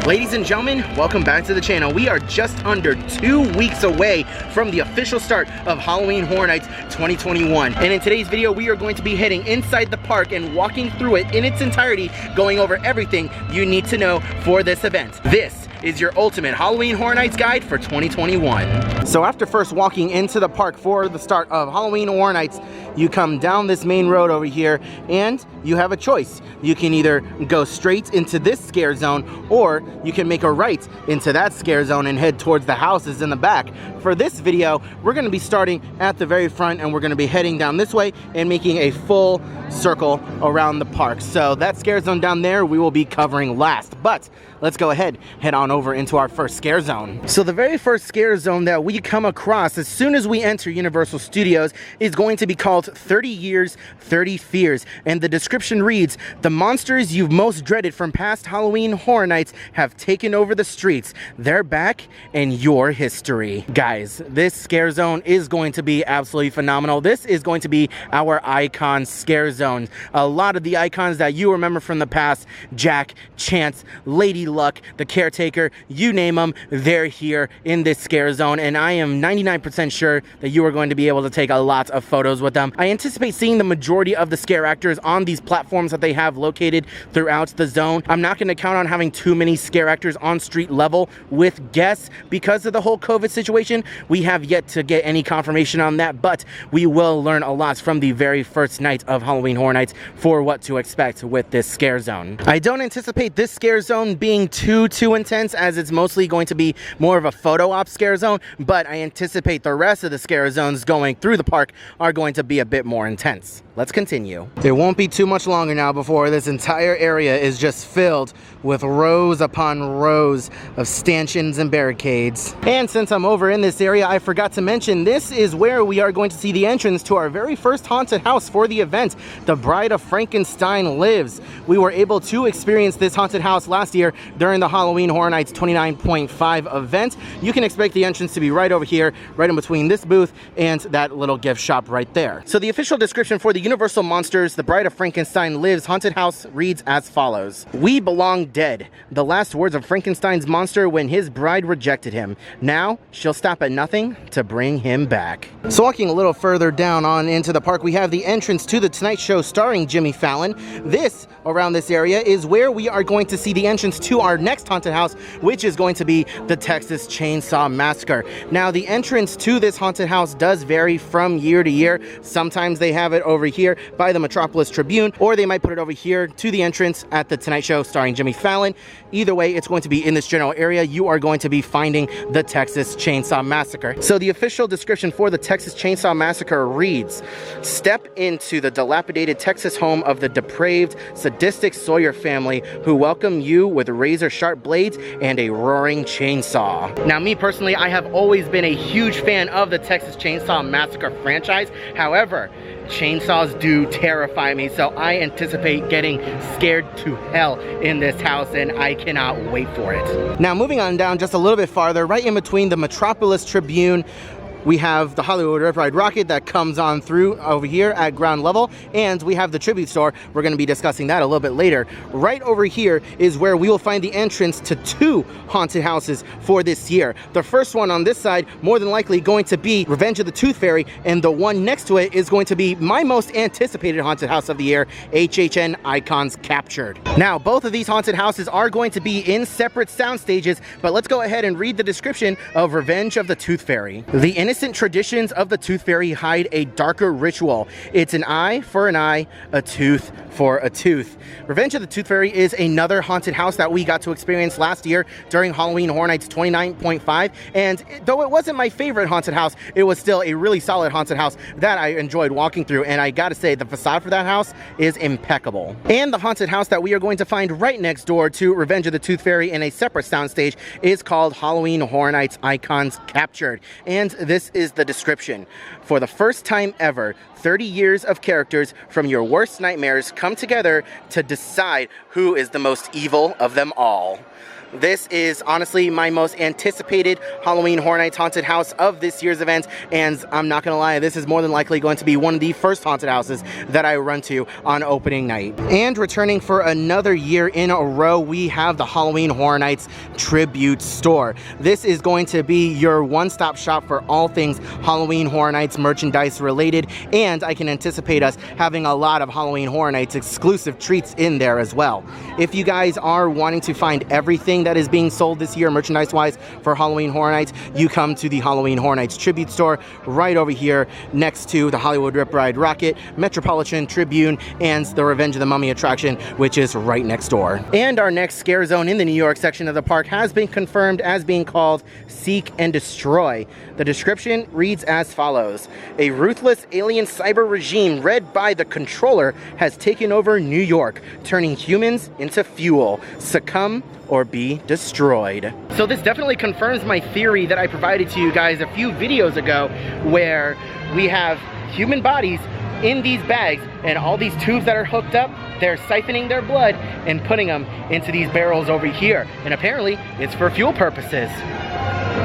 Ladies and gentlemen, welcome back to the channel. We are just under 2 weeks away from the official start of Halloween Horror Nights 2021. And in today's video, we are going to be heading inside the park and walking through it in its entirety, going over everything you need to know for this event. This is your ultimate Halloween Horror Nights guide for 2021. So after first walking into the park for the start of Halloween Horror Nights, you come down this main road over here and you have a choice. You can either go straight into this scare zone or you can make a right into that scare zone and head towards the houses in the back. For this video, we're going to be starting at the very front and we're going to be heading down this way and making a full circle around the park. So that scare zone down there we will be covering last, but let's go ahead, head on over into our first scare zone. So the very first scare zone that we come across as soon as we enter Universal Studios is going to be called 30 Years, 30 Fears. And the description reads, "The monsters you've most dreaded from past Halloween Horror Nights have taken over the streets. They're back and your history." Guys, this scare zone is going to be absolutely phenomenal. This is going to be our icon scare zone. A lot of the icons that you remember from the past, Jack, Chance, Lady Luck, the Caretaker, you name them, they're here in this scare zone, and I am 99% sure that you are going to be able to take a lot of photos with them. I anticipate seeing the majority of the scare actors on these platforms that they have located throughout the zone. I'm not going to count on having too many scare actors on street level with guests because of the whole COVID situation. We have yet to get any confirmation on that, but we will learn a lot from the very first night of Halloween Horror Nights for what to expect with this scare zone. I don't anticipate this scare zone being too intense, as it's mostly going to be more of a photo op scare zone, but I anticipate the rest of the scare zones going through the park are going to be a bit more intense. Let's continue. It won't be too much longer now before this entire area is just filled with rows upon rows of stanchions and barricades. And since I'm over in this area, I forgot to mention this is where we are going to see the entrance to our very first haunted house for the event. The Bride of Frankenstein lives. We were able to experience this haunted house last year during the Halloween Horror Nights 29.5 event. You can expect the entrance to be right over here, right in between this booth and that little gift shop right there. So the official description for the Universal Monsters The Bride of Frankenstein Lives haunted house reads as follows: "We belong dead. The last words of Frankenstein's monster when his bride rejected him. Now she'll stop at nothing to bring him back." So walking a little further down on into the park, we have the entrance to the Tonight Show starring Jimmy Fallon. This, around this area, is where we are going to see the entrance to our next haunted house, which is going to be the Texas Chainsaw Massacre. Now, the entrance to this haunted house does vary from year to year. Sometimes they have it over here by the Metropolis Tribune, or they might put it over here to the entrance at the Tonight Show starring Jimmy Fallon. Either way, it's going to be in this general area. You are going to be finding the Texas Chainsaw Massacre. So the official description for the Texas Chainsaw Massacre reads: "Step into the dilapidated Texas home of the depraved, sadistic Sawyer family who welcome you with razor-sharp blades and a roaring chainsaw." Now, me personally, I have always been a huge fan of the Texas Chainsaw Massacre franchise. However, chainsaws do terrify me, so I anticipate getting scared to hell in this house, and I cannot wait for it. Now, moving on down just a little bit farther, right in between the Metropolis Tribune, we have the Hollywood Riverride Rocket that comes on through over here at ground level, and we have the Tribute Store. We're going to be discussing that a little bit later. Right over here is where we will find the entrance to two haunted houses for this year. The first one on this side, more than likely going to be Revenge of the Tooth Fairy, and the one next to it is going to be my most anticipated haunted house of the year, HHN Icons Captured. Now, both of these haunted houses are going to be in separate sound stages, but let's go ahead and read the description of Revenge of the Tooth Fairy. "The innocent traditions of the Tooth Fairy hide a darker ritual. It's an eye for an eye, a tooth for a tooth." Revenge of the Tooth Fairy is another haunted house that we got to experience last year during Halloween Horror Nights 29.5, and though it wasn't my favorite haunted house, it was still a really solid haunted house that I enjoyed walking through, and I gotta say, the facade for that house is impeccable. And the haunted house that we are going to find right next door to Revenge of the Tooth Fairy in a separate soundstage is called Halloween Horror Nights Icons Captured, and this is the description: "For the first time ever, 30 years of characters from your worst nightmares come together to decide who is the most evil of them all." This is honestly my most anticipated Halloween Horror Nights haunted house of this year's event, and I'm not gonna lie, this is more than likely going to be one of the first haunted houses that I run to on opening night. And returning for another year in a row, we have the Halloween Horror Nights Tribute Store. This is going to be your one-stop shop for all things Halloween Horror Nights merchandise related, and I can anticipate us having a lot of Halloween Horror Nights exclusive treats in there as well. If you guys are wanting to find everything that is being sold this year merchandise-wise for Halloween Horror Nights, you come to the Halloween Horror Nights Tribute Store right over here next to the Hollywood Rip Ride Rocket, Metropolitan Tribune, and the Revenge of the Mummy attraction, which is right next door. And our next scare zone in the New York section of the park has been confirmed as being called Seek and Destroy. The description reads as follows: a ruthless alien cyber regime led by the Controller has taken over New York, turning humans into fuel. Succumb or be destroyed. So this definitely confirms my theory that I provided to you guys a few videos ago, where we have human bodies in these bags and all these tubes that are hooked up, they're siphoning their blood and putting them into these barrels over here. And apparently it's for fuel purposes.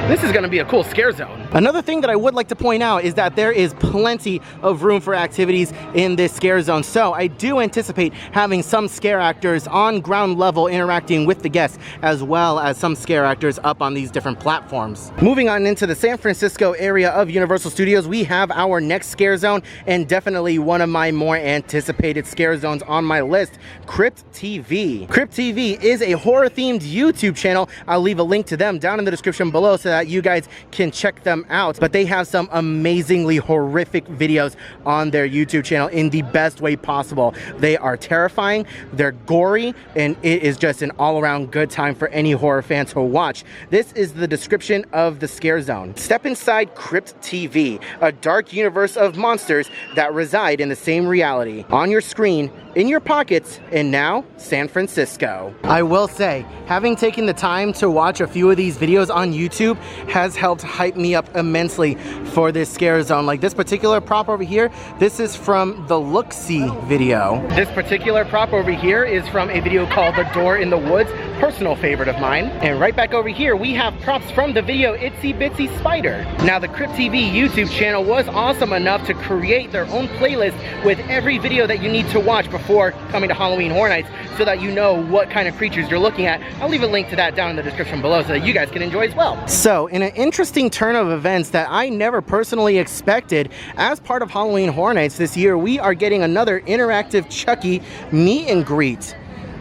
This is gonna be a cool scare zone. Another thing that I would like to point out is that there is plenty of room for activities in this scare zone. So I do anticipate having some scare actors on ground level interacting with the guests, as well as some scare actors up on these different platforms. Moving on into the San Francisco area of Universal Studios, we have our next scare zone, and definitely one of my more anticipated scare zones on my list, Crypt TV. Crypt TV is a horror themed YouTube channel. I'll leave a link to them down in the description below so that you guys can check them out, but they have some amazingly horrific videos on their YouTube channel in the best way possible. They are terrifying, they're gory, and it is just an all-around good time for any horror fan to watch. This is the description of the scare zone. Step inside Crypt TV, a dark universe of monsters that reside in the same reality. On your screen, in your pockets, and now San Francisco. I will say, having taken the time to watch a few of these videos on YouTube has helped hype me up immensely for this scare zone. Like this particular prop over here, this is from the Look-See video. This particular prop over here is from a video called The Door in the Woods, personal favorite of mine. And right back over here, we have props from the video Itsy Bitsy Spider. Now the Crypt TV YouTube channel was awesome enough to create their own playlist with every video that you need to watch before coming to Halloween Horror Nights, so that you know what kind of creatures you're looking at. I'll leave a link to that down in the description below so that you guys can enjoy as well. So in an interesting turn of events that I never personally expected, as part of Halloween Horror Nights this year, we are getting another interactive Chucky meet and greet.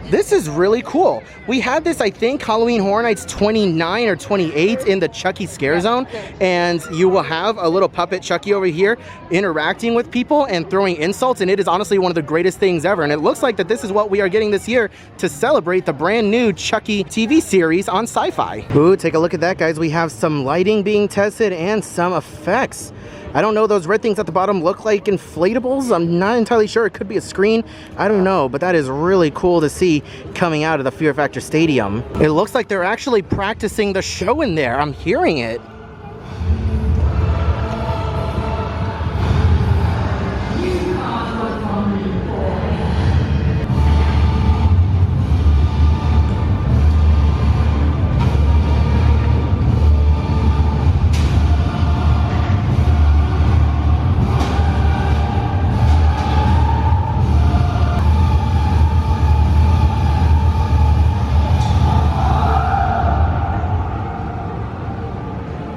This is really cool. We had this, I think, Halloween Horror Nights 29 or 28 in the Chucky Scare Zone, and you will have a little puppet Chucky over here interacting with people and throwing insults, and it is honestly one of the greatest things ever. And it looks like that this is what we are getting this year to celebrate the brand new Chucky TV series on Sci-Fi. Ooh, take a look at that, guys. We have some lighting being tested and some effects. I don't know, those red things at the bottom look like inflatables. I'm not entirely sure. It could be a screen. I don't know, but that is really cool to see coming out of the Fear Factor Stadium. It looks like they're actually practicing the show in there. I'm hearing it.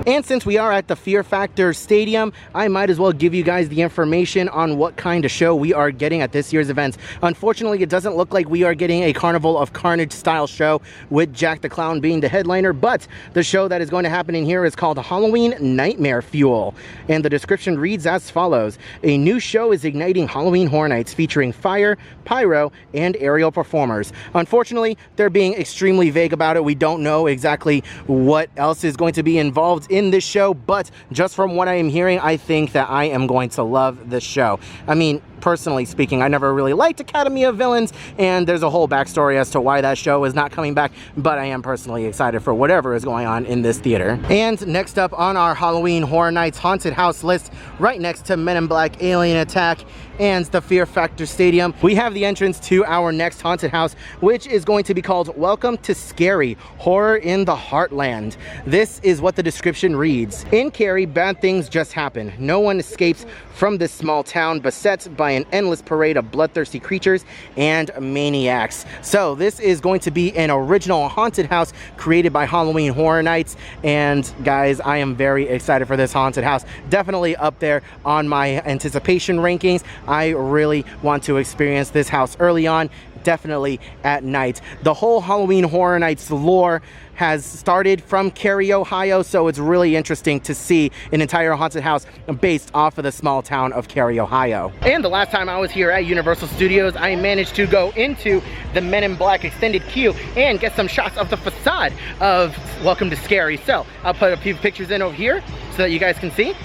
And since we are at the Fear Factor Stadium, I might as well give you guys the information on what kind of show we are getting at this year's events. Unfortunately, it doesn't look like we are getting a Carnival of Carnage style show with Jack the Clown being the headliner, but the show that is going to happen in here is called Halloween Nightmare Fuel. And the description reads as follows: a new show is igniting Halloween Horror Nights featuring fire, pyro, and aerial performers. Unfortunately, they're being extremely vague about it. We don't know exactly what else is going to be involved in this show, but just from what I am hearing, I think that I am going to love this show. I mean, personally speaking. I never really liked Academy of Villains, and there's a whole backstory as to why that show is not coming back, but I am personally excited for whatever is going on in this theater. And next up on our Halloween Horror Nights haunted house list, right next to Men in Black Alien Attack and the Fear Factor Stadium, we have the entrance to our next haunted house, which is going to be called Welcome to Scary, Horror in the Heartland. This is what the description reads. In Cary, bad things just happen. No one escapes from this small town beset by an endless parade of bloodthirsty creatures and maniacs. So this is going to be an original haunted house created by Halloween Horror Nights, and guys, I am very excited for this haunted house. Definitely up there on my anticipation rankings. I really want to experience this house early on, definitely at night. The whole Halloween Horror Nights lore has started from Cary, Ohio, so it's really interesting to see an entire haunted house based off of the small town of Cary, Ohio. And the last time I was here at Universal Studios, I managed to go into the Men in Black extended queue and get some shots of the facade of Welcome to Scary. So I'll put a few pictures in over here so that you guys can see.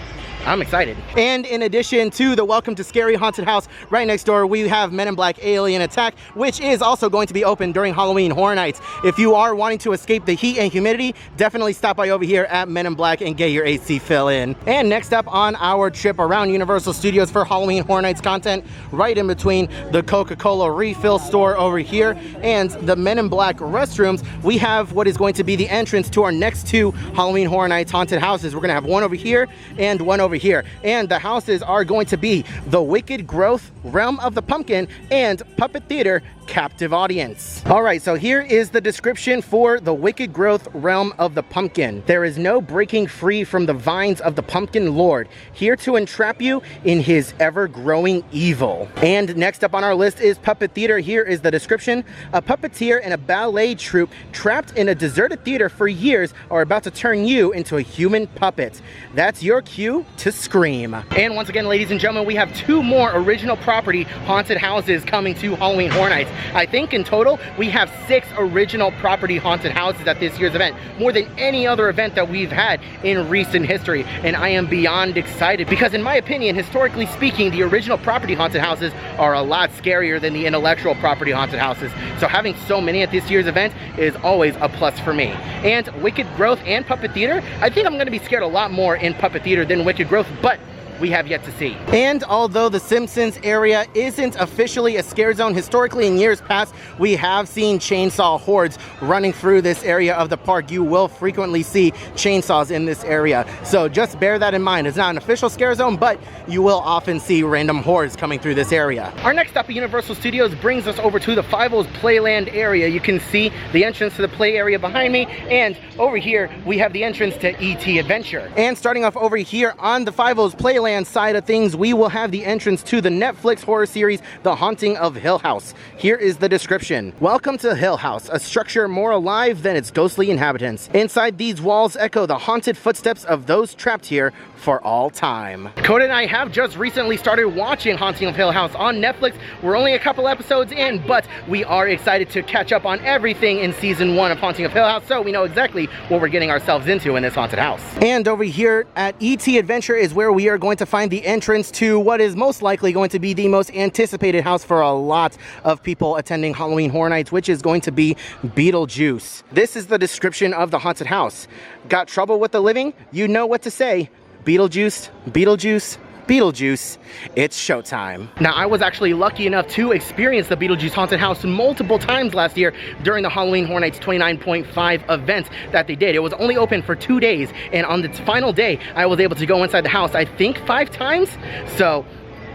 I'm excited. And in addition to the Welcome to Scary haunted house, right next door we have Men in Black Alien Attack, which is also going to be open during Halloween Horror Nights. If you are wanting to escape the heat and humidity, definitely stop by over here at Men in Black and get your AC fill in. And next up on our trip around Universal Studios for Halloween Horror Nights content, right in between the Coca-Cola refill store over here and the Men in Black restrooms, we have what is going to be the entrance to our next two Halloween Horror Nights haunted houses. We're gonna have one over here and one over here, and the houses are going to be the Wicked Growth, Realm of the Pumpkin, and Puppet Theater Captive Audience. All right, so here is the description for the Wicked Growth, Realm of the Pumpkin. There is no breaking free from the vines of the Pumpkin Lord, here to entrap you in his ever-growing evil. And next up on our list is Puppet Theater. Here is the description. A puppeteer and a ballet troupe trapped in a deserted theater for years are about to turn you into a human puppet. That's your cue to scream. And once again, ladies and gentlemen, we have two more original property haunted houses coming to Halloween Horror Nights. I think in total, we have 6 original property haunted houses at this year's event, more than any other event that we've had in recent history. And I am beyond excited because, in my opinion, historically speaking, the original property haunted houses are a lot scarier than the intellectual property haunted houses. So having so many at this year's event is always a plus for me. And Wicked Growth and Puppet Theater, I think I'm going to be scared a lot more in Puppet Theater than Wicked Growth, but we have yet to see. And although the Simpsons area isn't officially a scare zone, historically in years past, we have seen chainsaw hordes running through this area of the park. You will frequently see chainsaws in this area. So just bear that in mind. It's not an official scare zone, but you will often see random hordes coming through this area. Our next stop at Universal Studios brings us over to the Five-O's Playland area. You can see the entrance to the play area behind me, and over here we have the entrance to E.T. Adventure. And starting off over here on the Five-O's Playland side of things, we will have the entrance to the Netflix horror series, The Haunting of Hill House. Here is the description. Welcome to Hill House, a structure more alive than its ghostly inhabitants. Inside these walls echo the haunted footsteps of those trapped here for all time. Coda and I have just recently started watching Haunting of Hill House on Netflix. We're only a couple episodes in, but we are excited to catch up on everything in season 1 of Haunting of Hill House, so we know exactly what we're getting ourselves into in this haunted house. And over here at E.T. Adventure is where we are going to find the entrance to what is most likely going to be the most anticipated house for a lot of people attending Halloween Horror Nights, which is going to be Beetlejuice. This is the description of the haunted house. Got trouble with the living? You know what to say. Beetlejuice, Beetlejuice, Beetlejuice, it's showtime. Now, I was actually lucky enough to experience the Beetlejuice haunted house multiple times last year during the Halloween Horror Nights 29.5 event that they did. It was only open for 2 days, and on its final day, I was able to go inside the house, I think 5 times. So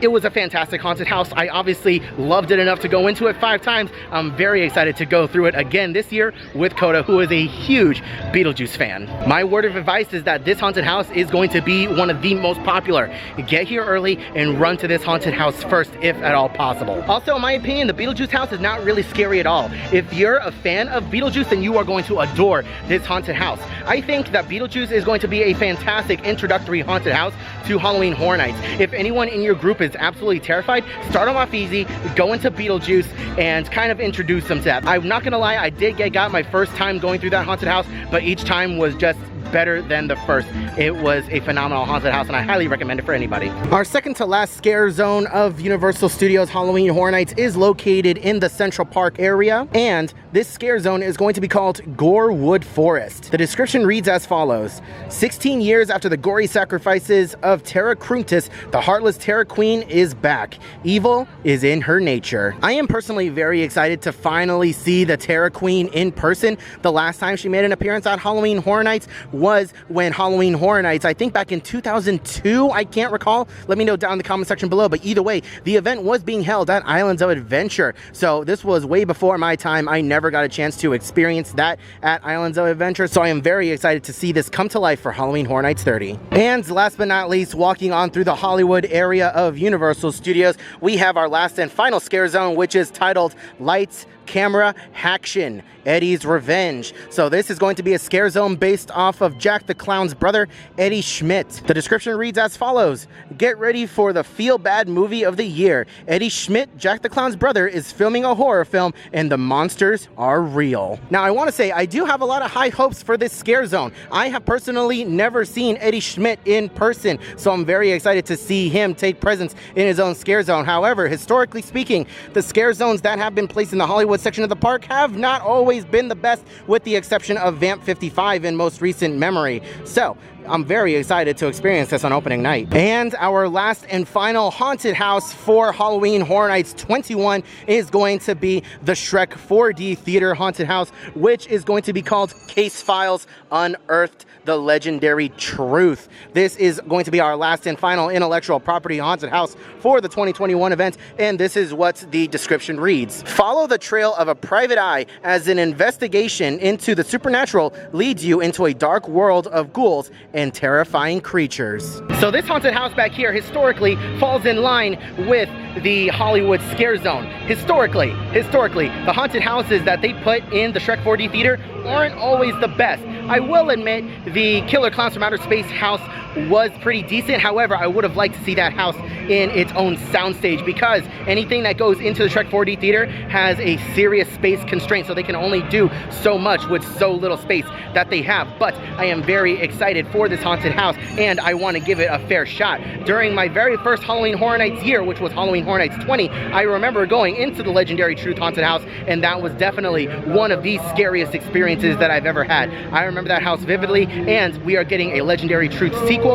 it was a fantastic haunted house. I obviously loved it enough to go into it 5 times. I'm very excited to go through it again this year with Coda, who is a huge Beetlejuice fan. My word of advice is that this haunted house is going to be one of the most popular. Get here early and run to this haunted house first, if at all possible. Also, in my opinion, the Beetlejuice house is not really scary at all. If you're a fan of Beetlejuice, then you are going to adore this haunted house. I think that Beetlejuice is going to be a fantastic introductory haunted house to Halloween Horror Nights. If anyone in your group is absolutely terrified, start them off easy, go into Beetlejuice, and kind of introduce them to that. I'm not gonna lie, I did get got my first time going through that haunted house, but each time was just better than the first. It was a phenomenal haunted house, and I highly recommend it for anybody. Our second to last scare zone of Universal Studios Halloween Horror Nights is located in the Central Park area, and this scare zone is going to be called Gorewood Forest. The description reads as follows: 16 years after the gory sacrifices of Terra Cruntis, the heartless Terra Queen is back. Evil is in her nature. I am personally very excited to finally see the Terra Queen in person. The last time she made an appearance at Halloween Horror Nights was when Halloween Horror Nights, I think back in 2002, I can't recall. Let me know down in the comment section below, but either way, the event was being held at Islands of Adventure. So this was way before my time. I never got a chance to experience that at Islands of Adventure, so I am very excited to see this come to life for Halloween Horror Nights 30. And last but not least, walking on through the Hollywood area of Universal Studios, we have our last and final scare zone, which is titled Lights, Camera, Haction, Eddie's Revenge. So this is going to be a scare zone based off of Jack the Clown's brother, Eddie Schmidt. The description reads as follows: get ready for the feel-bad movie of the year. Eddie Schmidt, Jack the Clown's brother, is filming a horror film, and the monsters are real. Now, I want to say I do have a lot of high hopes for this scare zone. I have personally never seen Eddie Schmidt in person, so I'm very excited to see him take presence in his own scare zone. However, historically speaking, the scare zones that have been placed in the Hollywood section of the park have not always been the best, with the exception of Vamp 55 in most recent memory. So I'm very excited to experience this on opening night. And our last and final haunted house for Halloween Horror Nights 21 is going to be the Shrek 4D Theater Haunted House, which is going to be called Case Files Unearthed: The Legendary Truth. This is going to be our last and final intellectual property haunted house for the 2021 event, and this is what the description reads: follow the trail of a private eye as an investigation into the supernatural leads you into a dark world of ghouls and terrifying creatures. So this haunted house back here historically falls in line with the Hollywood scare zone. Historically, the haunted houses that they put in the Shrek 4D Theater aren't always the best. I will admit the Killer Clowns from Outer Space house was pretty decent. However, I would have liked to see that house in its own soundstage, because anything that goes into the Shrek 4D Theater has a serious space constraint, so they can only do so much with so little space that they have. But I am very excited for this haunted house, and I want to give it a fair shot. During my very first Halloween Horror Nights year, which was Halloween Horror Nights 20, I remember going into the Legendary Truth Haunted House, and that was definitely one of the scariest experiences that I've ever had. I remember that house vividly, and we are getting a Legendary Truth sequel.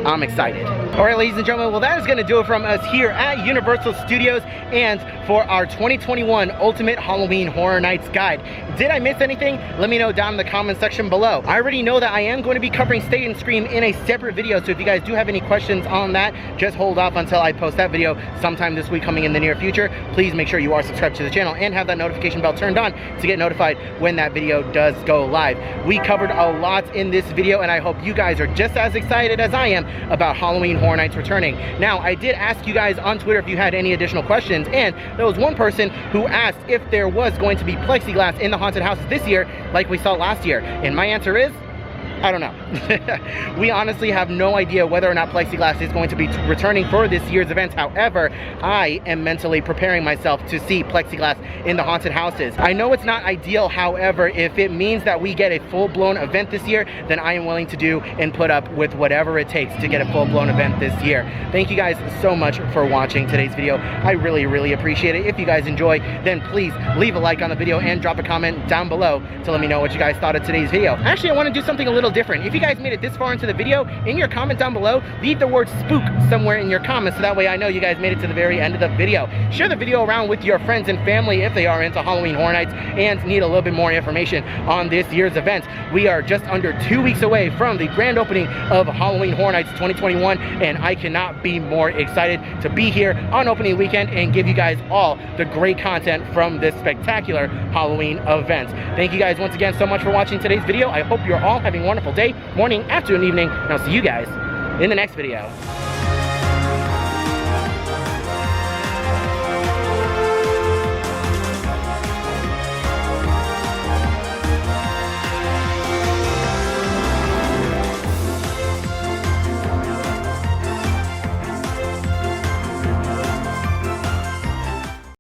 I'm excited. All right, ladies and gentlemen, well, that is going to do it from us here at Universal Studios and for our 2021 Ultimate Halloween Horror Nights Guide. Did I miss anything? Let me know down in the comment section below. I already know that I am going to be covering Stay and Scream in a separate video, so if you guys do have any questions on that, just hold off until I post that video sometime this week coming in the near future. Please make sure you are subscribed to the channel and have that notification bell turned on to get notified when that video does go live. We covered a lot in this video, and I hope you guys are just as excited as I am about Halloween Horror Nights returning. Now, I did ask you guys on Twitter if you had any additional questions, and there was one person who asked if there was going to be plexiglass in the haunted houses this year like we saw last year, and my answer is I don't know. We honestly have no idea whether or not plexiglass is going to be returning for this year's event. However, I am mentally preparing myself to see plexiglass in the haunted houses. I know it's not ideal, however, if it means that we get a full-blown event this year, then I am willing to do and put up with whatever it takes to get a full-blown event this year. Thank you guys so much for watching today's video. I really appreciate it. If you guys enjoy, then please leave a like on the video and drop a comment down below to let me know what you guys thought of today's video. Actually, I want to do something a little different. If you guys made it this far into the video, in your comment down below, leave the word spook somewhere in your comments, so that way I know you guys made it to the very end of the video. Share the video around with your friends and family if they are into Halloween Horror Nights and need a little bit more information on this year's event. We are just under 2 weeks away from the grand opening of Halloween Horror Nights 2021, and I cannot be more excited to be here on opening weekend and give you guys all the great content from this spectacular Halloween event. Thank you guys once again so much for watching today's video. I hope you're all having a wonderful day, morning, afternoon, evening, and I'll see you guys in the next video.